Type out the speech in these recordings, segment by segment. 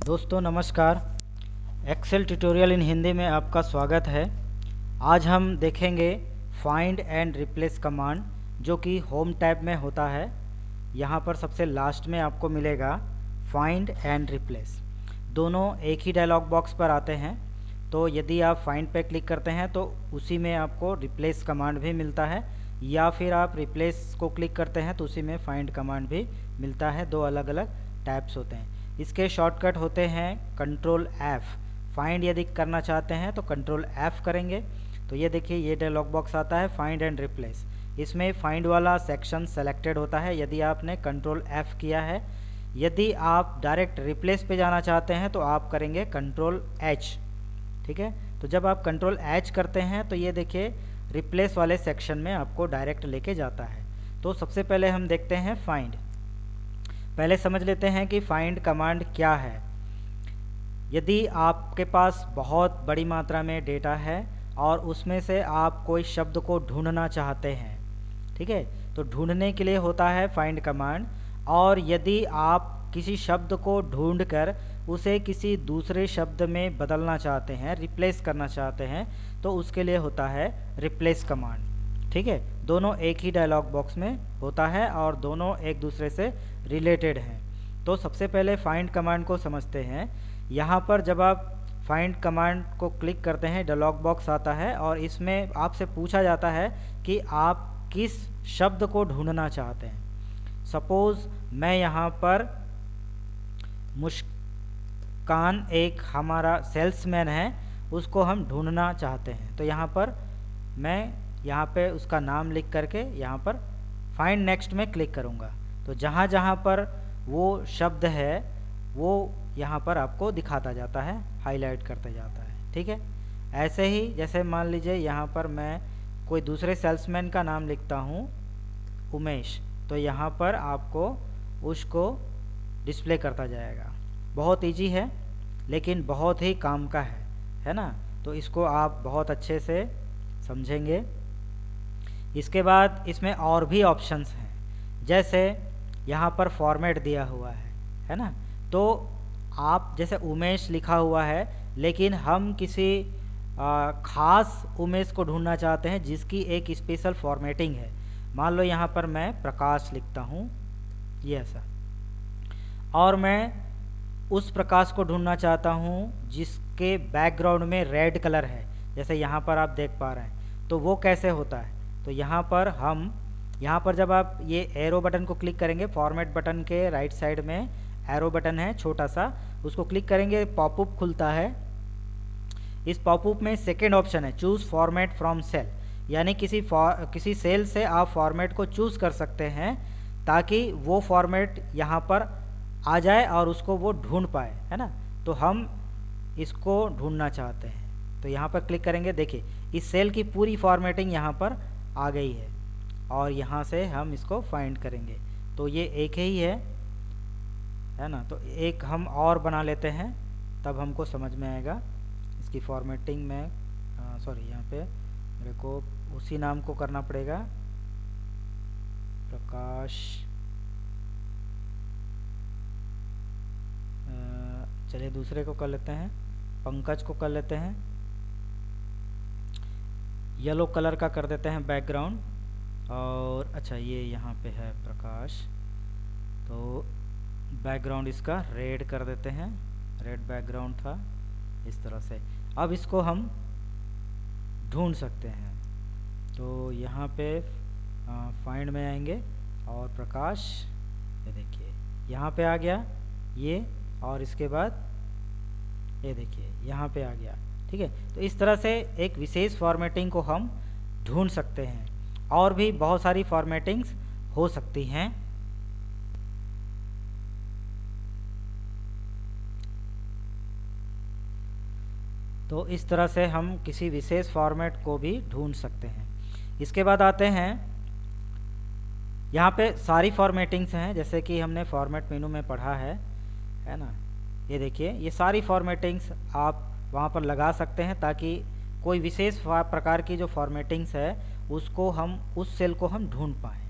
दोस्तों नमस्कार। Excel tutorial इन हिंदी में आपका स्वागत है। आज हम देखेंगे फाइंड एंड रिप्लेस कमांड, जो कि होम टैब में होता है। यहाँ पर सबसे लास्ट में आपको मिलेगा फाइंड एंड रिप्लेस। दोनों एक ही डायलॉग बॉक्स पर आते हैं। तो यदि आप फाइंड पे क्लिक करते हैं तो उसी में आपको रिप्लेस कमांड भी मिलता है, या फिर आप रिप्लेस को क्लिक करते हैं तो उसी में फाइंड कमांड भी मिलता है। दो अलग अलग टैब्स होते हैं। इसके शॉर्टकट होते हैं कंट्रोल F। फाइंड यदि करना चाहते हैं तो कंट्रोल F करेंगे तो ये देखिए ये डायलॉग बॉक्स आता है फाइंड एंड रिप्लेस। इसमें फाइंड वाला सेक्शन सेलेक्टेड होता है यदि आपने कंट्रोल F किया है। यदि आप डायरेक्ट रिप्लेस पे जाना चाहते हैं तो आप करेंगे कंट्रोल H। ठीक है, तो जब आप कंट्रोल H करते हैं तो ये देखिए रिप्लेस वाले सेक्शन में आपको डायरेक्ट लेके जाता है। तो सबसे पहले हम देखते हैं फाइंड। पहले समझ लेते हैं कि फाइंड कमांड क्या है। यदि आपके पास बहुत बड़ी मात्रा में डेटा है और उसमें से आप कोई शब्द को ढूंढना चाहते हैं, ठीक है, तो ढूंढने के लिए होता है फाइंड कमांड। और यदि आप किसी शब्द को ढूंढकर उसे किसी दूसरे शब्द में बदलना चाहते हैं, रिप्लेस करना चाहते हैं, तो उसके लिए होता है रिप्लेस कमांड। ठीक है, दोनों एक ही डायलॉग बॉक्स में होता है और दोनों एक दूसरे से रिलेटेड हैं। तो सबसे पहले फाइंड कमांड को समझते हैं। यहाँ पर जब आप फाइंड कमांड को क्लिक करते हैं डायलॉग बॉक्स आता है और इसमें आपसे पूछा जाता है कि आप किस शब्द को ढूंढना चाहते हैं। सपोज़ मैं यहाँ पर मुस्कान एक हमारा सेल्समैन है, उसको हम ढूंढना चाहते हैं। तो यहाँ पर मैं यहाँ पे उसका नाम लिख करके यहाँ पर फाइंड नेक्स्ट में क्लिक करूँगा तो जहाँ जहाँ पर वो शब्द है वो यहाँ पर आपको दिखाता जाता है, हाईलाइट करता जाता है। ठीक है, ऐसे ही जैसे मान लीजिए यहाँ पर मैं कोई दूसरे सेल्समैन का नाम लिखता हूँ उमेश, तो यहाँ पर आपको उसको डिस्प्ले करता जाएगा। बहुत इजी है लेकिन बहुत ही काम का है ना। तो इसको आप बहुत अच्छे से समझेंगे। इसके बाद इसमें और भी ऑप्शंस हैं, जैसे यहाँ पर फॉर्मेट दिया हुआ है ना। तो आप जैसे उमेश लिखा हुआ है लेकिन हम किसी खास उमेश को ढूंढना चाहते हैं जिसकी एक स्पेशल फॉर्मेटिंग है। मान लो यहाँ पर मैं प्रकाश लिखता हूँ ये ऐसा, और मैं उस प्रकाश को ढूंढना चाहता हूँ जिसके बैकग्राउंड में रेड कलर है, जैसे यहाँ पर आप देख पा रहे हैं। तो वो कैसे होता है, तो यहाँ पर जब आप ये एरो बटन को क्लिक करेंगे, फॉर्मेट बटन के राइट साइड में एरो बटन है छोटा सा, उसको क्लिक करेंगे, पॉपअप खुलता है। इस पॉपअप में सेकेंड ऑप्शन है चूज़ फॉर्मेट फ्रॉम सेल, यानी किसी सेल से आप फॉर्मेट को चूज़ कर सकते हैं ताकि वो फॉर्मेट यहाँ पर आ जाए और उसको वो ढूंढ पाए, है ना। तो हम इसको ढूंढना चाहते हैं तो यहाँ पर क्लिक करेंगे। देखिए इस सेल की पूरी फॉर्मेटिंग यहाँ पर आ गई है और यहाँ से हम इसको फाइंड करेंगे तो ये एक ही है ना। तो एक हम और बना लेते हैं तब हमको समझ में आएगा इसकी फॉर्मेटिंग में। सॉरी, यहाँ पे मेरे को उसी नाम को करना पड़ेगा, प्रकाश। चलिए दूसरे को कर लेते हैं, पंकज को कर लेते हैं। येलो कलर का कर देते हैं बैकग्राउंड, और अच्छा ये यहाँ पे है प्रकाश, तो बैकग्राउंड इसका रेड कर देते हैं, रेड बैकग्राउंड था इस तरह से। अब इसको हम ढूंढ सकते हैं तो यहाँ पे फाइंड में आएंगे और प्रकाश, ये देखिए यहाँ पे आ गया ये, और इसके बाद ये देखिए यहाँ पे आ गया। ठीक है, तो इस तरह से एक विशेष फॉर्मेटिंग को हम ढूंढ सकते हैं। और भी बहुत सारी फॉर्मेटिंग्स हो सकती हैं। तो इस तरह से हम किसी विशेष फॉर्मेट को भी ढूंढ सकते हैं। इसके बाद आते हैं, यहाँ पे सारी फॉर्मेटिंग्स हैं जैसे कि हमने फॉर्मेट मेनू में पढ़ा है ना। ये देखिए ये सारी फॉर्मेटिंग्स आप वहाँ पर लगा सकते हैं ताकि कोई विशेष प्रकार की जो फॉर्मेटिंग्स है उसको हम उस सेल को हम ढूंढ पाएँ,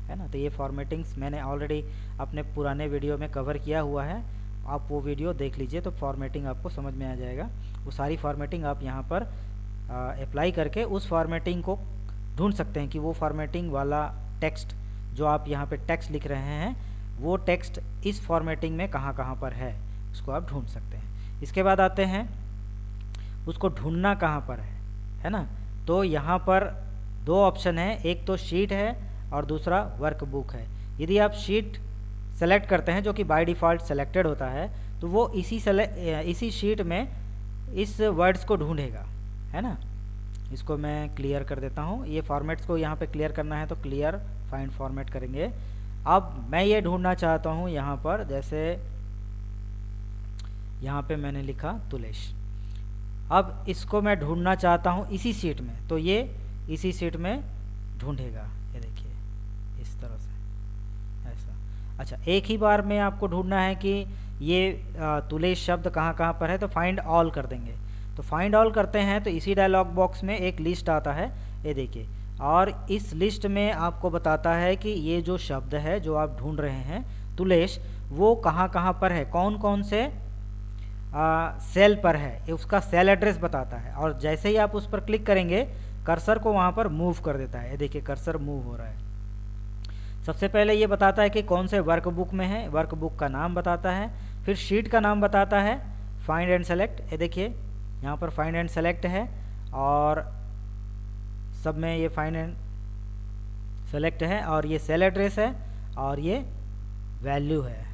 है ना। तो ये फॉर्मेटिंग्स मैंने ऑलरेडी अपने पुराने वीडियो में कवर किया हुआ है, आप वो वीडियो देख लीजिए तो फॉर्मेटिंग आपको समझ में आ जाएगा। वो सारी फॉर्मेटिंग आप यहाँ पर अप्लाई करके उस फॉर्मेटिंग को ढूंढ सकते हैं कि वो फॉर्मेटिंग वाला टेक्स्ट जो आप यहाँ पे टेक्स्ट लिख रहे हैं वो टेक्स्ट इस फॉर्मेटिंग में कहाँ कहाँ पर है, उसको आप ढूंढ सकते हैं। इसके बाद आते हैं उसको ढूंढना कहाँ पर है ना। तो यहाँ पर दो ऑप्शन है, एक तो शीट है और दूसरा वर्कबुक है। यदि आप शीट सेलेक्ट करते हैं जो कि बाय डिफ़ॉल्ट सेलेक्टेड होता है तो वो इसी शीट में इस वर्ड्स को ढूंढेगा, है ना। इसको मैं क्लियर कर देता हूँ। ये फॉर्मेट्स को यहाँ पे क्लियर करना है तो क्लियर फाइंड फॉर्मेट करेंगे। अब मैं ये ढूंढना चाहता हूँ यहाँ पर, जैसे यहाँ पे मैंने लिखा तुलेश। अब इसको मैं ढूंढना चाहता हूँ इसी सीट में, तो ये इसी सीट में ढूंढेगा। ये देखिए इस तरह से ऐसा। अच्छा, एक ही बार में आपको ढूंढना है कि ये तुलेश शब्द कहाँ कहाँ पर है, तो फाइंड ऑल कर देंगे। तो फाइंड ऑल करते हैं तो इसी डायलॉग बॉक्स में एक लिस्ट आता है, ये देखिए, और इस लिस्ट में आपको बताता है कि ये जो शब्द है जो आप ढूंढ रहे हैं तुलेश, वो कहाँ कहाँ पर है, कौन कौन से सेल पर है, ये उसका सेल एड्रेस बताता है। और जैसे ही आप उस पर क्लिक करेंगे कर्सर को वहाँ पर मूव कर देता है। ये देखिए कर्सर मूव हो रहा है। सबसे पहले ये बताता है कि कौन से वर्कबुक में है, वर्कबुक का नाम बताता है, फिर शीट का नाम बताता है, फाइंड एंड सेलेक्ट। ये देखिए यहाँ पर फाइंड एंड सेलेक्ट है और सब में ये फाइंड एंड सेलेक्ट है, और ये सेल एड्रेस है और ये वैल्यू है।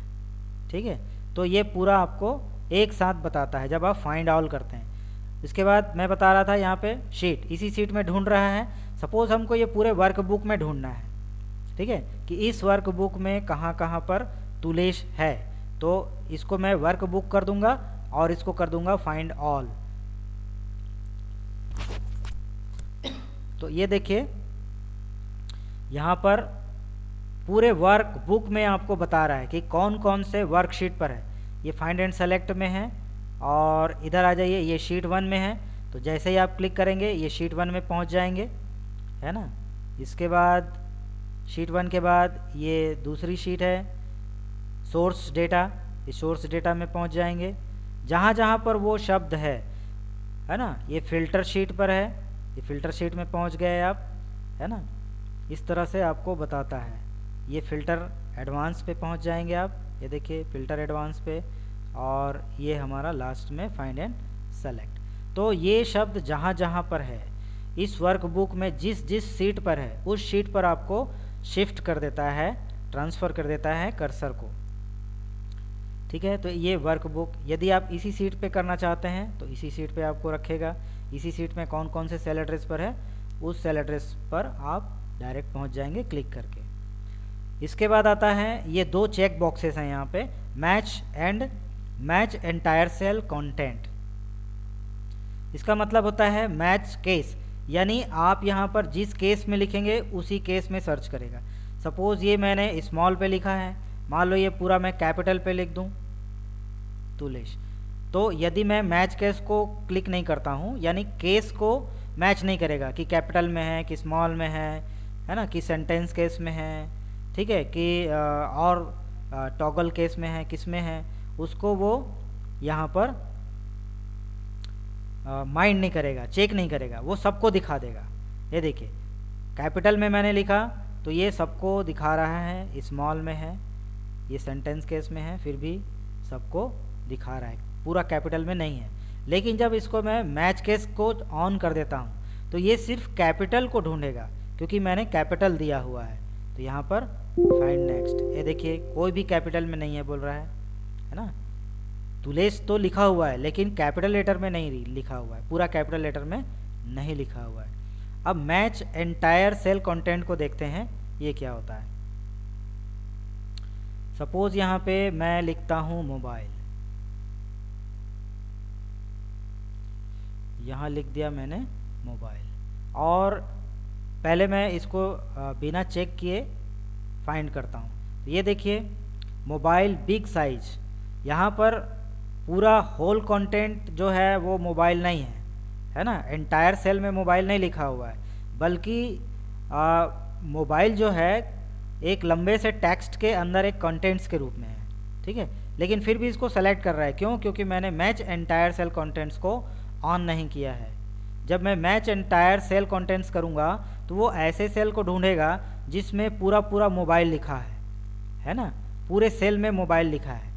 ठीक है, तो ये पूरा आपको एक साथ बताता है जब आप फाइंड ऑल करते हैं। इसके बाद मैं बता रहा था यहाँ पे शीट, इसी शीट में ढूंढ रहा है। सपोज़ हमको ये पूरे वर्कबुक में ढूंढना है, ठीक है, कि इस वर्कबुक में कहाँ कहाँ पर तुलेश है। तो इसको मैं वर्कबुक कर दूंगा और इसको कर दूंगा फाइंड ऑल। तो ये देखिए यहाँ पर पूरे वर्कबुक में आपको बता रहा है कि कौन कौन से वर्कशीट पर है। ये फाइंड एंड सेलेक्ट में है और इधर आ जाइए, ये शीट 1 में है। तो जैसे ही आप क्लिक करेंगे ये शीट 1 में पहुंच जाएंगे, है ना। इसके बाद शीट 1 के बाद ये दूसरी शीट है सोर्स डेटा, इस सोर्स डेटा में पहुंच जाएंगे। जहाँ जहाँ पर वो शब्द है ना, ये फिल्टर शीट पर है, ये फिल्टर शीट में पहुंच गए आप, है ना। इस तरह से आपको बताता है। ये फिल्टर एडवांस पे पहुंच जाएंगे आप, ये देखिए फिल्टर एडवांस पे, और ये हमारा लास्ट में फाइंड एंड सेलेक्ट। तो ये शब्द जहाँ जहाँ पर है इस वर्कबुक में, जिस जिस शीट पर है उस शीट पर आपको शिफ्ट कर देता है, ट्रांसफ़र कर देता है कर्सर को। ठीक है, तो ये वर्कबुक यदि आप इसी सीट पे करना चाहते हैं तो इसी सीट पे आपको रखेगा। इसी सीट में कौन कौन से सेल एड्रेस पर है उस सेल एड्रेस पर आप डायरेक्ट पहुंच जाएंगे क्लिक करके। इसके बाद आता है ये दो चेक बॉक्सेस हैं यहाँ पे, मैच एंटायर सेल कंटेंट। इसका मतलब होता है मैच केस, यानी आप यहाँ पर जिस केस में लिखेंगे उसी केस में सर्च करेगा। सपोज़ ये मैंने स्मॉल पे लिखा है, मान लो ये पूरा मैं कैपिटल पे लिख दूँ तुलेश, तो यदि मैं मैच केस को क्लिक नहीं करता हूँ, यानी केस को मैच नहीं करेगा कि कैपिटल में है कि स्मॉल में है ना, कि सेंटेंस केस में है, ठीक है, कि और टॉगल केस में है, किस में है, उसको वो यहाँ पर माइंड नहीं करेगा, चेक नहीं करेगा, वो सबको दिखा देगा। ये देखिए कैपिटल में मैंने लिखा तो ये सबको दिखा रहा है, स्मॉल में है, ये सेंटेंस केस में है, फिर भी सबको दिखा रहा है, पूरा कैपिटल में नहीं है। लेकिन जब इसको मैं मैच केस को ऑन कर देता हूँ तो ये सिर्फ कैपिटल को ढूंढेगा क्योंकि मैंने कैपिटल दिया हुआ है। तो यहाँ पर फाइंड नेक्स्ट, ये देखिए कोई भी कैपिटल में नहीं है बोल रहा है ना। तुलेश तो लिखा हुआ है लेकिन कैपिटल लेटर में नहीं लिखा हुआ है, पूरा कैपिटल लेटर में नहीं लिखा हुआ है। अब मैच एंटायर सेल कंटेंट को देखते हैं ये क्या होता है। सपोज यहाँ पे मैं लिखता हूँ मोबाइल, यहाँ लिख दिया मैंने मोबाइल, और पहले मैं इसको बिना चेक किए फाइंड करता हूँ। तो ये देखिए मोबाइल बिग साइज, यहाँ पर पूरा होल कंटेंट जो है वो मोबाइल नहीं है ना, एंटायर सेल में मोबाइल नहीं लिखा हुआ है, बल्कि मोबाइल जो है एक लंबे से टेक्स्ट के अंदर एक कंटेंट्स के रूप में है। ठीक है, लेकिन फिर भी इसको सेलेक्ट कर रहा है। क्यों? क्योंकि मैंने मैच एंटायर सेल कंटेंट्स को ऑन नहीं किया है। जब मैं मैच एंटायर सेल कंटेंट्स करूँगा तो वो ऐसे सेल को ढूंढेगा जिसमें पूरा पूरा मोबाइल लिखा है ना, पूरे सेल में मोबाइल लिखा है,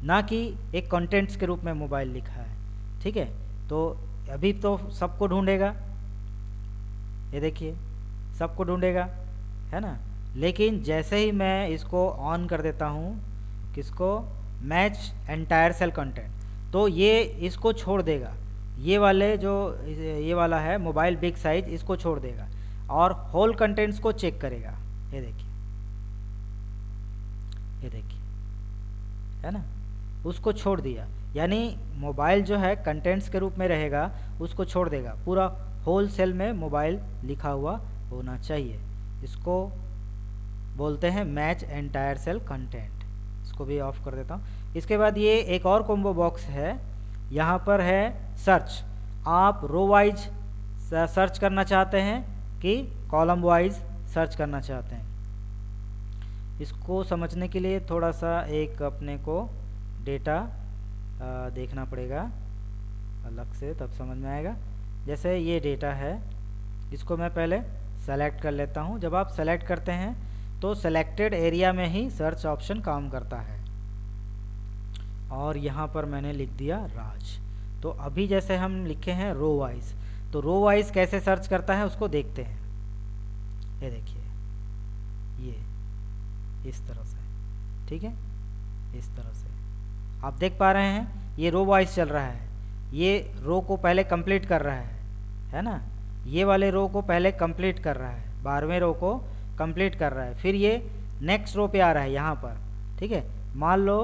ना कि एक कंटेंट्स के रूप में मोबाइल लिखा है। ठीक है, तो अभी तो सबको ढूंढेगा, ये देखिए सबको ढूंढेगा, है ना। लेकिन जैसे ही मैं इसको ऑन कर देता हूँ, किसको, मैच एंटायर सेल कंटेंट, तो ये इसको छोड़ देगा, ये वाले जो ये वाला है मोबाइल बिग साइज, इसको छोड़ देगा और होल कंटेंट्स को चेक करेगा। ये देखिए, ये देखिए, है ना, उसको छोड़ दिया, यानी मोबाइल जो है कंटेंट्स के रूप में रहेगा, उसको छोड़ देगा, पूरा होल सेल में मोबाइल लिखा हुआ होना चाहिए। इसको बोलते हैं मैच एंटायर सेल कंटेंट। इसको भी ऑफ कर देता हूँ। इसके बाद ये एक और कॉम्बो बॉक्स है, यहाँ पर है सर्च। आप रो वाइज सर्च करना चाहते हैं कि कॉलम वाइज सर्च करना चाहते हैं। इसको समझने के लिए थोड़ा सा एक अपने को डेटा देखना पड़ेगा अलग से, तब समझ में आएगा। जैसे ये डेटा है, इसको मैं पहले सेलेक्ट कर लेता हूँ। जब आप सेलेक्ट करते हैं तो सेलेक्टेड एरिया में ही सर्च ऑप्शन काम करता है, और यहाँ पर मैंने लिख दिया राज। तो अभी जैसे हम लिखे हैं रो वाइज, तो रो वाइज कैसे सर्च करता है उसको देखते हैं। ये देखिए, ये इस तरह से, ठीक है, इस तरह से आप देख पा रहे हैं, ये रो वाइज चल रहा है। ये रो को पहले कंप्लीट कर रहा है ना, ये वाले रो को पहले कंप्लीट कर रहा है, 12वें रो को कंप्लीट कर रहा है, फिर ये नेक्स्ट रो पे आ रहा है यहाँ पर। ठीक है, मान लो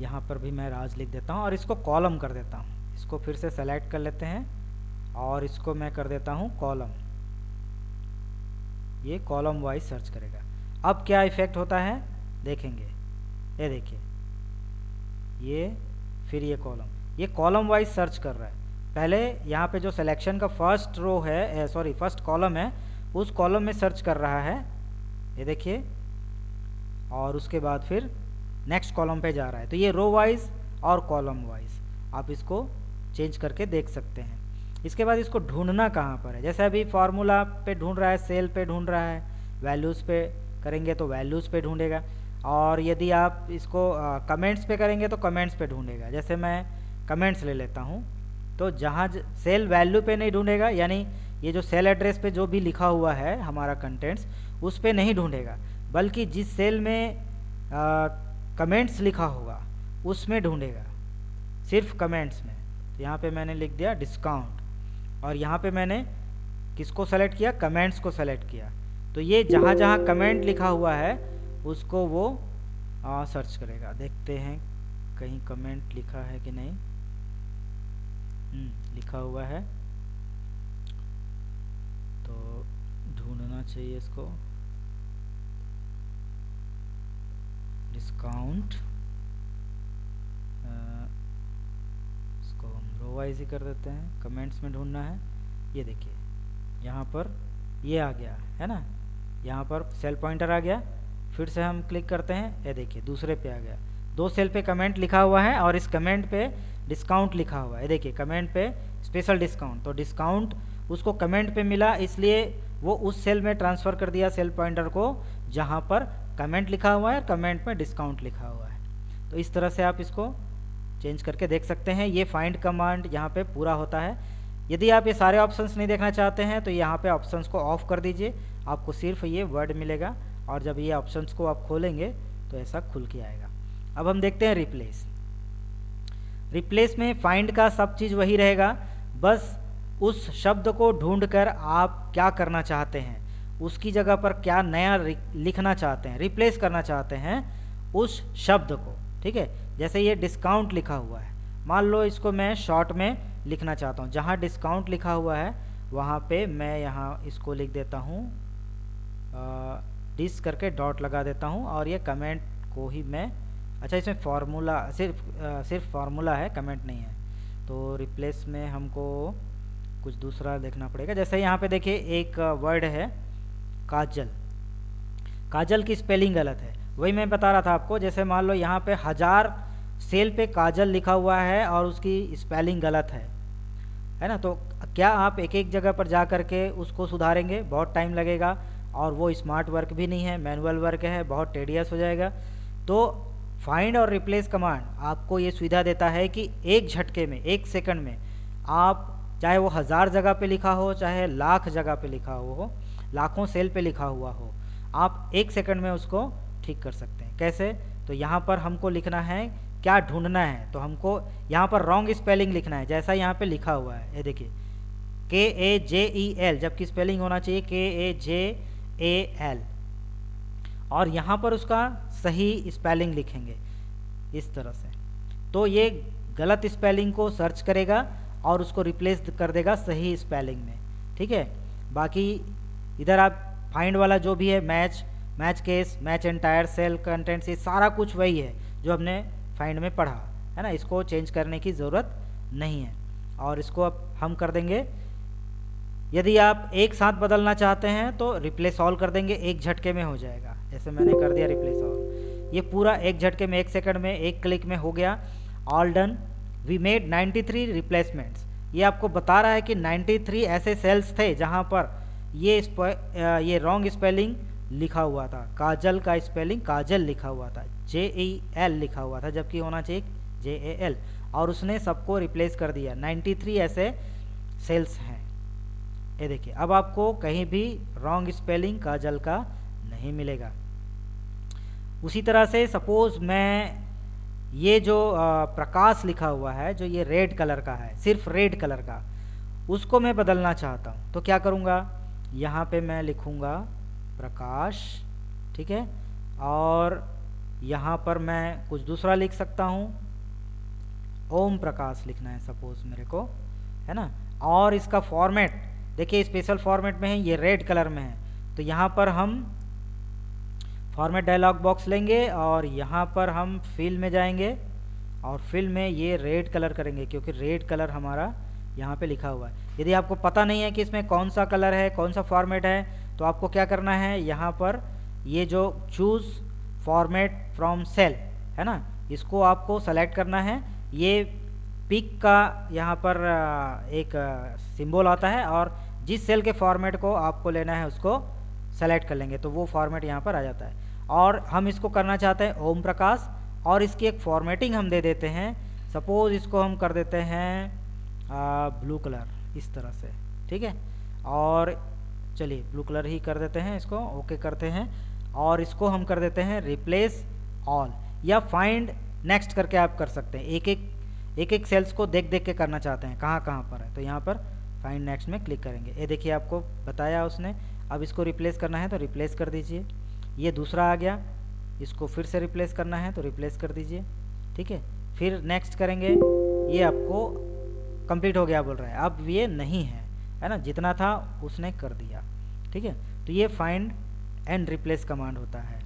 यहाँ पर भी मैं राज लिख देता हूँ और इसको कॉलम कर देता हूँ। इसको फिर से सेलेक्ट कर लेते हैं और इसको मैं कर देता हूँ कॉलम। ये कॉलम वाइज सर्च करेगा। अब क्या इफेक्ट होता है देखेंगे, ये देखिए, ये फिर ये कॉलम वाइज सर्च कर रहा है। पहले यहाँ पे जो सिलेक्शन का फर्स्ट रो है, सॉरी फर्स्ट कॉलम है, उस कॉलम में सर्च कर रहा है, ये देखिए, और उसके बाद फिर नेक्स्ट कॉलम पे जा रहा है। तो ये रो वाइज और कॉलम वाइज आप इसको चेंज करके देख सकते हैं। इसके बाद इसको ढूंढना कहाँ पर है, जैसे अभी फार्मूला पे ढूंढ रहा है, सेल पे ढूंढ रहा है, वैल्यूज़ पे करेंगे तो वैल्यूज़ पे ढूंढेगा, और यदि आप इसको कमेंट्स पे करेंगे तो कमेंट्स पे ढूंढेगा। जैसे मैं कमेंट्स ले लेता हूँ, तो जहाँ सेल वैल्यू पे नहीं ढूंढेगा, यानी ये जो सेल एड्रेस पे जो भी लिखा हुआ है हमारा कंटेंट्स, उस पे नहीं ढूंढेगा, बल्कि जिस सेल में कमेंट्स लिखा होगा उसमें ढूंढेगा, सिर्फ कमेंट्स में। तो यहाँ पे मैंने लिख दिया डिस्काउंट, और यहाँ पे मैंने किसको सेलेक्ट किया, कमेंट्स को सेलेक्ट किया। तो ये जहाँ जहाँ कमेंट लिखा हुआ है उसको वो सर्च करेगा। देखते हैं कहीं कमेंट लिखा है कि नहीं। लिखा हुआ है, तो ढूंढना चाहिए इसको। डिस्काउंट, इसको हम रो वाइज ही कर देते हैं, कमेंट्स में ढूंढना है। ये देखिए यहाँ पर ये आ गया है ना, यहाँ पर सेल पॉइंटर आ गया। फिर से हम क्लिक करते हैं, ये देखिए दूसरे पे आ गया। 2 सेल पे कमेंट लिखा हुआ है और इस कमेंट पे डिस्काउंट लिखा हुआ है। ये देखिए कमेंट पे स्पेशल डिस्काउंट, तो डिस्काउंट उसको कमेंट पे मिला, इसलिए वो उस सेल में ट्रांसफ़र कर दिया सेल पॉइंटर को जहाँ पर कमेंट लिखा हुआ है, कमेंट में डिस्काउंट लिखा हुआ है। तो इस तरह से आप इसको चेंज करके देख सकते हैं। ये फाइंड कमांड यहाँ पे पूरा होता है। यदि आप ये सारे ऑप्शंस नहीं देखना चाहते हैं तो यहाँ पे ऑप्शंस को ऑफ कर दीजिए, आपको सिर्फ ये वर्ड मिलेगा, और जब ये ऑप्शंस को आप खोलेंगे तो ऐसा खुल के आएगा। अब हम देखते हैं रिप्लेस। रिप्लेस में फाइंड का सब चीज़ वही रहेगा, बस उस शब्द को ढूंढकर आप क्या करना चाहते हैं, उसकी जगह पर क्या नया लिखना चाहते हैं, रिप्लेस करना चाहते हैं उस शब्द को। ठीक है, जैसे ये डिस्काउंट लिखा हुआ है, मान लो इसको मैं शॉर्ट में लिखना चाहता हूँ, जहाँ डिस्काउंट लिखा हुआ है वहाँ पे मैं यहाँ इसको लिख देता हूँ डिस करके डॉट लगा देता हूँ, और ये कमेंट को ही मैं, अच्छा इसमें फार्मूला सिर्फ फार्मूला है, कमेंट नहीं है, तो रिप्लेस में हमको कुछ दूसरा देखना पड़ेगा। जैसे यहाँ पे देखिए एक वर्ड है काजल, काजल की स्पेलिंग गलत है। वही मैं बता रहा था आपको, जैसे मान लो यहाँ पे 1000 सेल पे काजल लिखा हुआ है और उसकी स्पेलिंग गलत है ना। तो क्या आप एक एक जगह पर जा कर के उसको सुधारेंगे? बहुत टाइम लगेगा और वो स्मार्ट वर्क भी नहीं है, मैनुअल वर्क है, बहुत टेडियस हो जाएगा। तो फाइंड और रिप्लेस कमांड आपको ये सुविधा देता है कि एक झटके में, एक सेकंड में आप, चाहे वो 1000 जगह पे लिखा हो, चाहे लाख जगह पे लिखा हो, लाखों सेल पे लिखा हुआ हो, आप एक सेकंड में उसको ठीक कर सकते हैं। कैसे? तो यहाँ पर हमको लिखना है, क्या ढूंढना है, तो हमको यहाँ पर रॉन्ग स्पेलिंग लिखना है, जैसा यहाँ पे लिखा हुआ है, ये देखिए KAJEL, जबकि स्पेलिंग होना चाहिए KAJAL, और यहाँ पर उसका सही स्पेलिंग लिखेंगे इस तरह से। तो ये गलत स्पेलिंग को सर्च करेगा और उसको रिप्लेस कर देगा सही स्पेलिंग में, ठीक है। बाकी इधर आप फाइंड वाला जो भी है, match case, match entire cell contents, ये सारा कुछ वही है जो हमने फाइंड में पढ़ा है ना। इसको चेंज करने की ज़रूरत नहीं है। और इसको अब हम कर देंगे, यदि आप एक साथ बदलना चाहते हैं तो रिप्लेस ऑल कर देंगे, एक झटके में हो जाएगा। जैसे मैंने कर दिया रिप्लेस ऑल, ये पूरा एक झटके में, एक सेकंड में, एक क्लिक में हो गया। All done, we made 93 replacements. ये आपको बता रहा है कि 93 ऐसे सेल्स थे जहाँ पर ये रॉन्ग स्पेलिंग लिखा हुआ था, काजल का स्पेलिंग काजल लिखा हुआ था, JEL लिखा हुआ था, जबकि होना चाहिए JAL, और उसने सबको रिप्लेस कर दिया। 93 ऐसे सेल्स हैं। ये देखिए, अब आपको कहीं भी रॉन्ग स्पेलिंग काजल का नहीं मिलेगा। उसी तरह से सपोज मैं ये जो प्रकाश लिखा हुआ है, जो ये रेड कलर का है, सिर्फ रेड कलर का, उसको मैं बदलना चाहता हूँ, तो क्या करूँगा? यहाँ पे मैं लिखूँगा प्रकाश, ठीक है, और यहाँ पर मैं कुछ दूसरा लिख सकता हूँ, ओम प्रकाश लिखना है सपोज मेरे को, है ना। और इसका फॉर्मेट देखिए, स्पेशल फॉर्मेट में है, ये रेड कलर में है। तो यहाँ पर हम फॉर्मेट डायलॉग बॉक्स लेंगे और यहाँ पर हम फिल में जाएंगे और फिल में ये रेड कलर करेंगे, क्योंकि रेड कलर हमारा यहाँ पे लिखा हुआ है। यदि आपको पता नहीं है कि इसमें कौन सा कलर है, कौन सा फॉर्मेट है, तो आपको क्या करना है, यहाँ पर ये जो चूज़ फॉर्मेट फ्रॉम सेल है ना, इसको आपको सेलेक्ट करना है। ये पिक का यहाँ पर एक सिंबल आता है, और जिस सेल के फॉर्मेट को आपको लेना है उसको सेलेक्ट कर लेंगे तो वो फॉर्मेट यहाँ पर आ जाता है। और हम इसको करना चाहते हैं ओम प्रकाश, और इसकी एक फॉर्मेटिंग हम दे देते हैं। सपोज इसको हम कर देते हैं ब्लू कलर, इस तरह से, ठीक है। और चलिए ब्लू कलर ही कर देते हैं, इसको ओके करते हैं, और इसको हम कर देते हैं रिप्लेस ऑल, या फाइंड नेक्स्ट करके आप कर सकते हैं। एक एक सेल्स को देख देख के करना चाहते हैं कहाँ कहाँ पर है, तो यहाँ पर फाइंड नेक्स्ट में क्लिक करेंगे। ये देखिए, आपको बताया उसने। अब इसको रिप्लेस करना है तो रिप्लेस कर दीजिए। ये दूसरा आ गया, इसको फिर से रिप्लेस करना है तो रिप्लेस कर दीजिए, ठीक है। फिर नेक्स्ट करेंगे, ये आपको कंप्लीट हो गया बोल रहा है, अब ये नहीं है ना, जितना था उसने कर दिया, ठीक है। तो ये फाइंड एंड रिप्लेस कमांड होता है।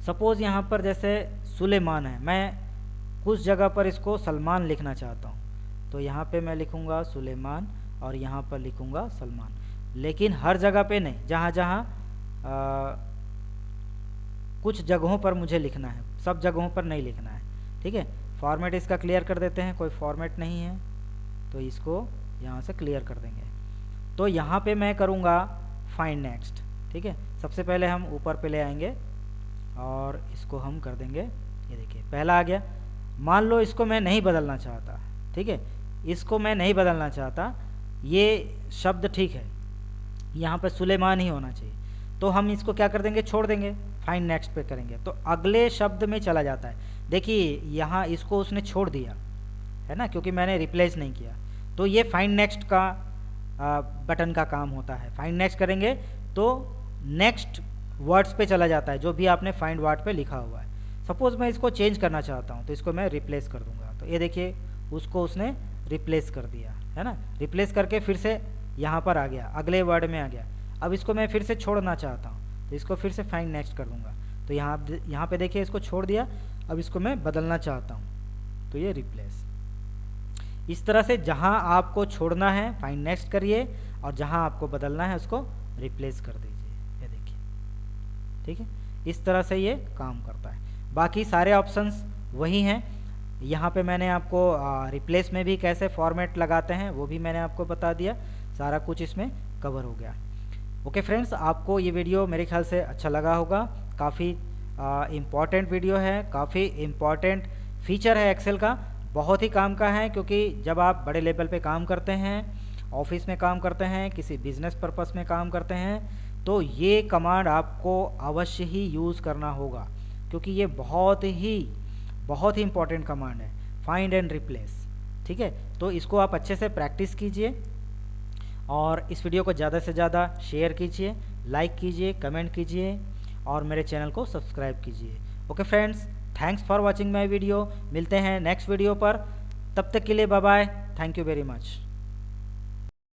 सपोज यहाँ पर जैसे सुलेमान है, मैं कुछ जगह पर इसको सलमान लिखना चाहता हूँ, तो यहाँ पे मैं लिखूँगा सुलेमान और यहाँ पर लिखूँगा सलमान, लेकिन हर जगह पे नहीं, जहाँ जहाँ कुछ जगहों पर मुझे लिखना है, सब जगहों पर नहीं लिखना है, ठीक है। फॉर्मेट इसका क्लियर कर देते हैं, कोई फॉर्मेट नहीं है तो इसको यहाँ से क्लियर कर देंगे। तो यहाँ पे मैं करूँगा फाइंड नेक्स्ट, ठीक है। सबसे पहले हम ऊपर पे ले आएंगे और इसको हम कर देंगे, ये देखिए पहला आ गया। मान लो इसको मैं नहीं बदलना चाहता, ठीक है, इसको मैं नहीं बदलना चाहता, ये शब्द ठीक है, यहाँ पर सुलेमान ही होना चाहिए, तो हम इसको क्या कर देंगे, छोड़ देंगे, फाइंड नेक्स्ट पे करेंगे तो अगले शब्द में चला जाता है। देखिए यहाँ इसको उसने छोड़ दिया है ना, क्योंकि मैंने रिप्लेस नहीं किया, तो ये फाइंड नेक्स्ट का बटन का काम होता है। फाइंड नेक्स्ट करेंगे तो नेक्स्ट वर्ड्स पे चला जाता है जो भी आपने फाइंड वर्ड पे लिखा हुआ है। सपोज मैं इसको चेंज करना चाहता हूँ तो इसको मैं रिप्लेस कर दूंगा, तो ये देखिए उसको उसने रिप्लेस कर दिया है ना। रिप्लेस करके फिर से यहाँ पर आ गया, अगले वर्ड में आ गया। अब इसको मैं फिर से छोड़ना चाहता हूँ तो इसको फिर से फाइंड नेक्स्ट कर दूंगा, तो यहाँ पे देखिए इसको छोड़ दिया। अब इसको मैं बदलना चाहता हूँ तो ये रिप्लेस। इस तरह से जहाँ आपको छोड़ना है फाइंड नेक्स्ट करिए और जहाँ आपको बदलना है उसको रिप्लेस कर दीजिए। ये देखिए ठीक है, इस तरह से ये काम करता है। बाकी सारे ऑप्शंस वही हैं। यहाँ पे मैंने आपको रिप्लेस में भी कैसे फॉर्मेट लगाते हैं वो भी मैंने आपको बता दिया, सारा कुछ इसमें कवर हो गया। ओके फ्रेंड्स, आपको ये वीडियो मेरे ख्याल से अच्छा लगा होगा। काफ़ी इम्पॉर्टेंट वीडियो है, काफ़ी इम्पॉर्टेंट फीचर है एक्सेल का, बहुत ही काम का है, क्योंकि जब आप बड़े लेवल पे काम करते हैं, ऑफिस में काम करते हैं, किसी बिजनेस पर्पस में काम करते हैं, तो ये कमांड आपको अवश्य ही यूज़ करना होगा, क्योंकि ये बहुत ही इम्पॉर्टेंट कमांड है, फाइंड एंड रिप्लेस। ठीक है, तो इसको आप अच्छे से प्रैक्टिस कीजिए और इस वीडियो को ज़्यादा से ज़्यादा शेयर कीजिए, लाइक कीजिए, कमेंट कीजिए और मेरे चैनल को सब्सक्राइब कीजिए। Okay friends, thanks for watching my video. मिलते हैं नेक्स्ट वीडियो पर, तब तक के लिए bye bye, thank you very much.